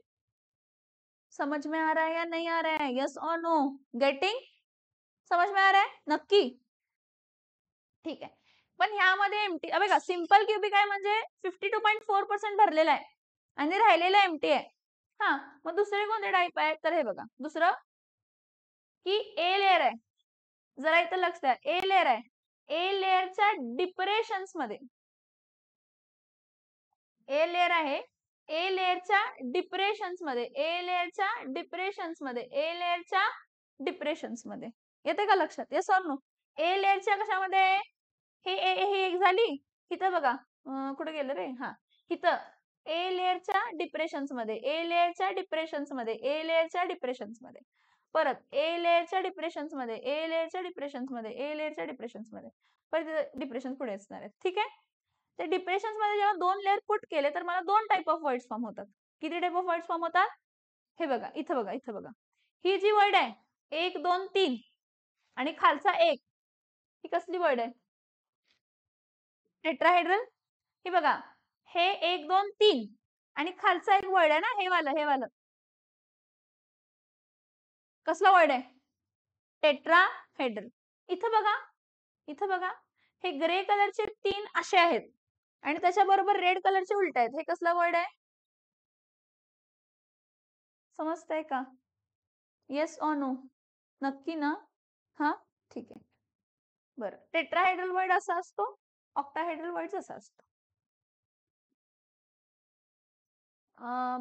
समझ में आ रहा है या नहीं आ रहा है, यस और नो, गेटिंग, समझ में आ रहा है नक्की, ठीक आहे. पण ह्यामध्ये एमटी बघा, सिंपल क्यूबिक आहे म्हणजे 52.4% भरलेला आहे आणि राहिलेला एमटी आहे. हा, मग दुसरे कोणते टाईप आहे, तर हे बघा, दुसरं की ए लेअर आहे. जरा इथं लक्ष द्या, ए लेअर आहे. ए लेअरच्या डिप्रेशन्स मध्ये, ए लेअर आहे, ए लेअरच्या डिप्रेशन्स मध्ये, ए लेअरच्या डिप्रेशन्स मध्ये, ए लेअरच्या डिप्रेशन्स मध्ये, येते का लक्षात, येस और नो. ए लेअरच्या कशामध्ये, हे एक झाली, इथं बघा कुठे गेलं रे, हा इथं ए लेअरच्या डिप्रेशन्स मध्ये, ए लेअरच्या डिप्रेशन्स मध्ये, ए लेअरच्या डिप्रेशन्स मध्ये, परत ए लेअरच्या डिप्रेशन्स मध्ये, ए लेअरच्या डिप्रेशन्स मध्ये, ए लेअरच्या डिप्रेशन्स मध्ये, परत डिप्रेशन पुढे असणार आहे, ठीक आहे. ते डिप्रेशन्स मध्ये जेव्हा 2 लेअर पुट केले तर मला 2 टाइप ऑफ वर्ड्स फॉर्म होतात. किती टाइप ऑफ वर्ड्स फॉर्म होतात, हे बघा, इथं बघा, इथं बघा, ही जी वर्ड आहे 1 2 3 आणि खालचा 1, ही कसली वर्ड आहे, टेट्राहेड्रल. हे बघा, हे 1 2 3 आणि खालचा एक वर्ड आहे ना, हे वालं कसला वर्ड आहे, टेट्राहेड्रल. इथं बघा, इथं बघा, हे ग्रे कलरचे 3 असे आहेत आणि त्याच्याबरोबर रेड कलरचे उलट आहेत, हे कसला वर्ड आहे, समजतंय का, येस और नो, नक्की ना, हा ठीक आहे. बरं, टेट्राहेड्रल वर्ड असा असतो, ऑक्टाहेड्रल वर्ड असा असतो.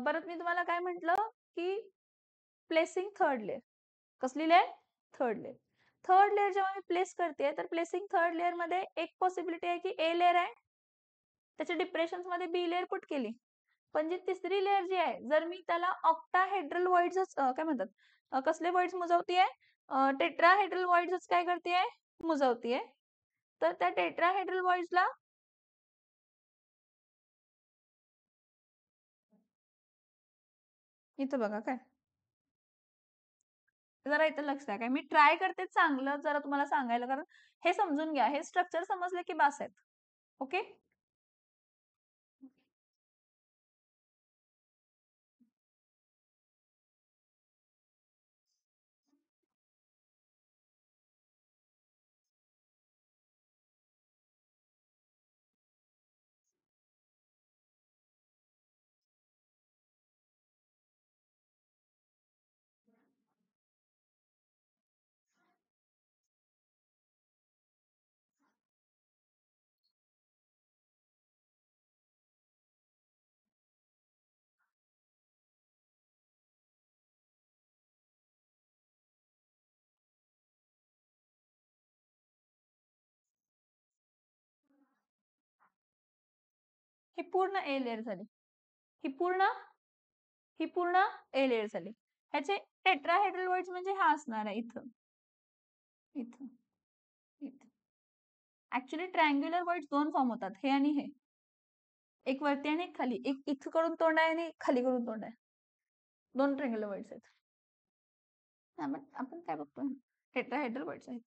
परत मी तुम्हाला काय म्हटलं की प्लेसिंग थर्ड लेअर, कसली layer, third layer. Third layer जेव्हा मी प्लेस करते तर प्लेसिंग थर्ड लेअर मध्ये एक पॉसिबिलिटी आहे की ए लेअर आहे, त्याच्या डिप्रेशन्स मध्ये बी लेअर पुट केली, पण जी तिसरी लेअर जी आहे, जर मी त्याला ऑक्टाहेड्रल वर्ड्स काय म्हणतात, कसले वर्ड्स मुजवतीये, टेट्राहेड्रल वर्ड्स काय करते, मुजवतीये, तर त्या टेट्राहेड्रल वर्ड्सला इथं बघा काय, जरा इथं लक्ष द्या, काय मी ट्राय करते चांगलं जरा तुम्हाला सांगायला, कारण हे समजून घ्या, हे स्ट्रक्चर समजले की बास आहेत, ओके. ही पूर्ण ए लेअर झाली, ही पूर्ण ए लेअर झाली. ह्याचे टेट्राहेड्रल वर्ड्स म्हणजे हा असणार आहे, इथं इथं इथं. ऍक्च्युली ट्रायंग्युलर वर्ड्स 2 फॉर्म होतात, हे आणि हे, एक वरती आणि एक खाली, एक इथं करून तोंड आहे आणि खाली करून तोंड आहे, 2 ट्रायंग्युलर वर्ड्स आहेत. आपण काय बघतोय, टेट्राहेड्रल वर्ड्स आहेत,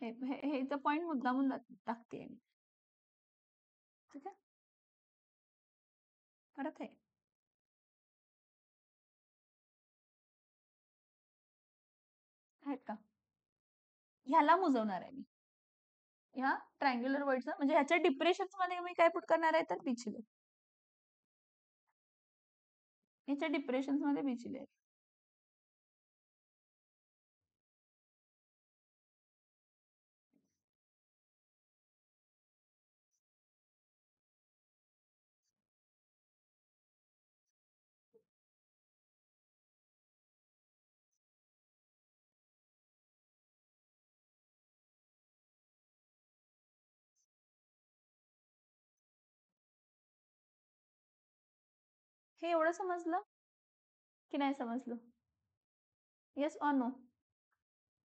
हेचा पॉइंट मुद्दामून टाकते, ठीक आहे. परत आहे, आहेत का, ह्याला मुजवणार आहे मी, ह्या ट्रायंग्युलर वर्ड्स म्हणजे ह्याच्या डिप्रेशन्स मध्ये मी काय पुट करणार आहे, तर बिचिले, ह्याच्या डिप्रेशन्स मध्ये बिचिले. हे एवढं समजलं की नाही समजलं? Yes or no?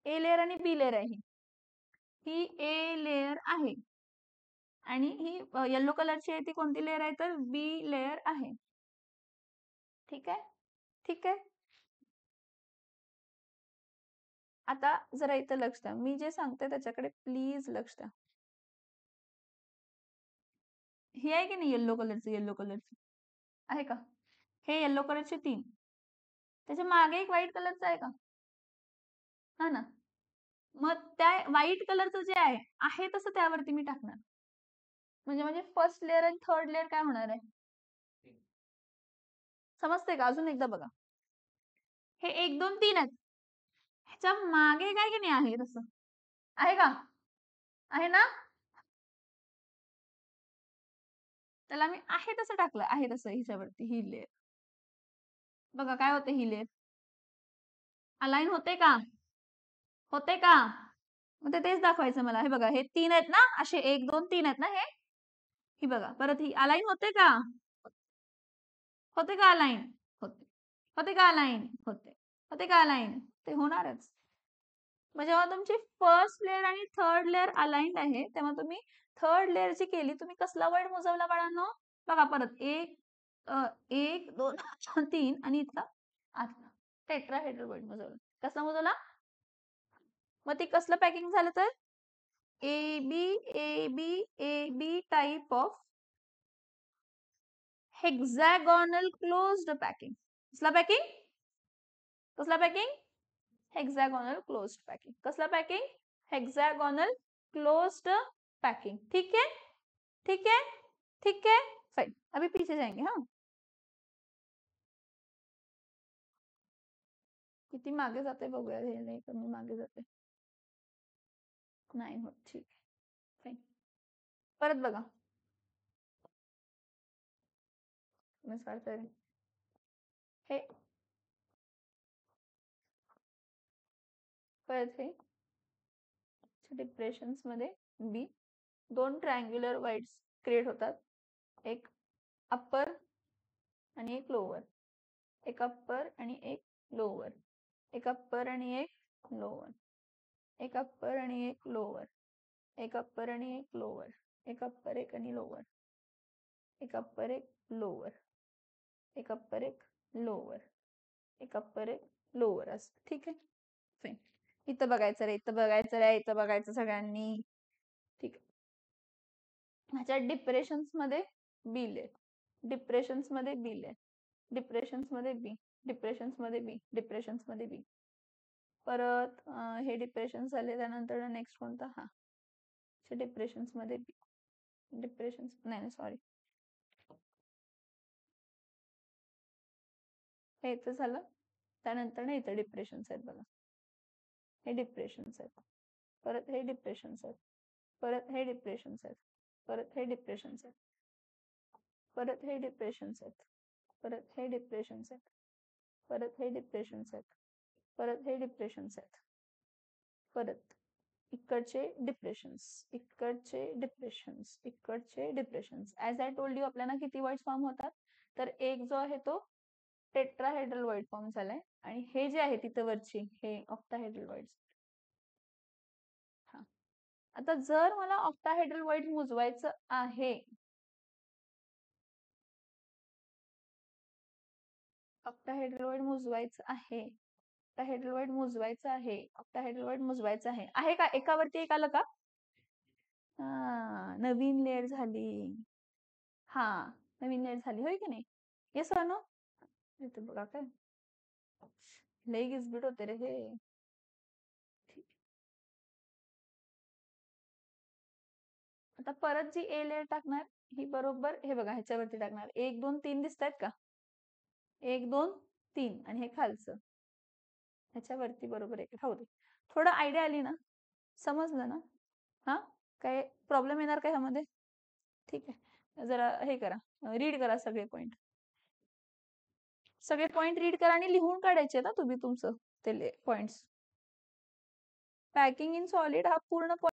A layer आणि बी लेअर आहे. ही ए लेअर आहे आणि ही येलो कलरची आहे ती कोणती लेअर आहे तर बी लेअर आहे. ठीक आहे, ठीक आहे. आता जरा इथं लक्ष द्या, मी जे सांगते त्याच्याकडे प्लीज लक्ष द्या. ही आहे की नाही येल्लो कलरची आहे का? हे येल्लो कलरचे 3, त्याच्या मागे एक व्हाईट कलरचं आहे का? हा ना. मग त्या व्हाईट कलरचं जे आहे तसं त्यावरती मी टाकणार. म्हणजे फर्स्ट लेअर आणि थर्ड लेअर काय होणार आहे? समजते का? अजून एकदा बघा. हे 1 2 3 आहेत. ह्याच्या मागे काय की नाही आहे तसं? आहे का? आहे ना? त्याला मी आहे तसं टाकलं, आहे तसं ह्याच्यावरती ही लेअर. बघा काय होते ही लेअर? अलाइन होते का? होते का? मग तेच दाखवायचं मला. हे बघा हे 3 आहेत ना, असे 1 2 3 आहेत ना हे. ही बघा परत ही अलाइन होते का? होते का अलाइन? होते. होते का अलाइन? होते. होते का अलाइन? ते होणारच. मग जेव्हा तुमची फर्स्ट लेअर आणि थर्ड लेअर अलाइंड आहे तेव्हा तुम्ही थर्ड लेअर जी केली तुम्ही कसला वर्ड मोजवला बाळांनो? बघा परत 1 2 3 आणि इथला आतला टेट्राहेड्रल वर्ड मोजवला. कसला मोजवला? मग ती कसलं पॅकिंग झालं तर A B type of hexagonal closed packing. कसला पॅकिंग? कसला पॅकिंग? Hexagonal closed packing. कसला पॅकिंग? Hexagonal closed packing. ठीक है, ठीक है, ठीक है, फाइन. अभी पीछे जाएंगे. हाँ, किती मागे जाते बघूया. हे नाही कमी मागे जाते. नाही होत. ठीक आहे, फाइन. परत बघा. मिस काढतोय हे परत हे डिप्रेशन्स मध्ये बी 2 ट्रायंग्युलर वाइड्स क्रिएट होतात. एक अप्पर आणि एक लोअर. एक अप्पर आणि एक लोअर. एक अप्पर आणि एक लोअर. एक अप्पर आणि एक लोअर. एक अप्पर आणि एक लोअर. एक अप्पर एक आणि लोअर. एक अप्पर एक लोअर. एक अप्पर एक लोअर. एक अप्पर एक लोअर असं. ठीक आहे, फाइन. इथं बघायचं रे, इथं बघायचं रे, इथं बघायचं सगळ्यांनी. ठीक आहे. ह्याच्यात डिप्रेशन्स मध्ये बी लेअर. डिप्रेशन्स मध्ये बी लेअर. डिप्रेशन्स मध्ये बी. डिप्रेशन्स मध्ये बी. डिप्रेशन्स मध्ये बी. परत हे डिप्रेशन झाले त्यानंतर नेक्स्ट कोणता? हा डिप्रेशन्स मध्ये बी. डिप्रेशन्स नाही सॉरी, हे इथं झालं त्यानंतर ना इथं डिप्रेशन्स आहेत बघा. हे डिप्रेशन्स आहेत. परत हे डिप्रेशन्स आहेत. परत हे डिप्रेशन्स आहेत. परत हे डिप्रेशन्स आहेत. परत हे डिप्रेशन्स आहेत. परत हे डिप्रेशन्स आहेत. परत हे डिप्रेशन्स आहेत. परत हे डिप्रेशन्स आहेत. परत इकडचे डिप्रेशन्स. इकडचे डिप्रेशन्स. इकडचे depressions. As I told you आपल्याला किती वर्ड्स फॉर्म होतात तर एक जो आहे तो टेट्राहेड्रल वर्ड फॉर्म झालाय आणि हे जे आहे तिथं वरची हे ऑक्टाहेड्रल वर्ड्स. हा, आता जर मला ऑक्टाहेड्रल वर्ड मोजवायचं आहे, ऑक्टाहेड्रल वर्ड मोजवायचं आहे, ऑक्टाहेड्रल वर्ड मोजवायचं आहे, ऑक्टाहेड्रल वर्ड मोजवायचं आहे का? एकावरती एक आलं का? हा, नवीन लेअर झाली. हा, नवीन लेअर झाली, होय की नाही? Yes or no? इथे बघा काय लई गिजबिट होते रे हे. आता परत जी ए लेअर टाकणार ही बरोबर हे बघा ह्याच्यावरती टाकणार. 1 2 3 दिसत आहेत का? 1 2 3 आणि हे खालचं ह्याच्यावरती बरोबर एक राहू दे. थोडं आयडिया आली ना, समजलं ना? हा, काय प्रॉब्लेम येणार का ह्यामध्ये? ठीक आहे, जरा हे करा, रीड करा सगळे पॉइंट. सगळे पॉइंट रीड करा आणि लिहून काढायचे ना तुम्ही तुमचं ते पॉइंट्स. पॅकिंग इन सॉलिड हा पूर्ण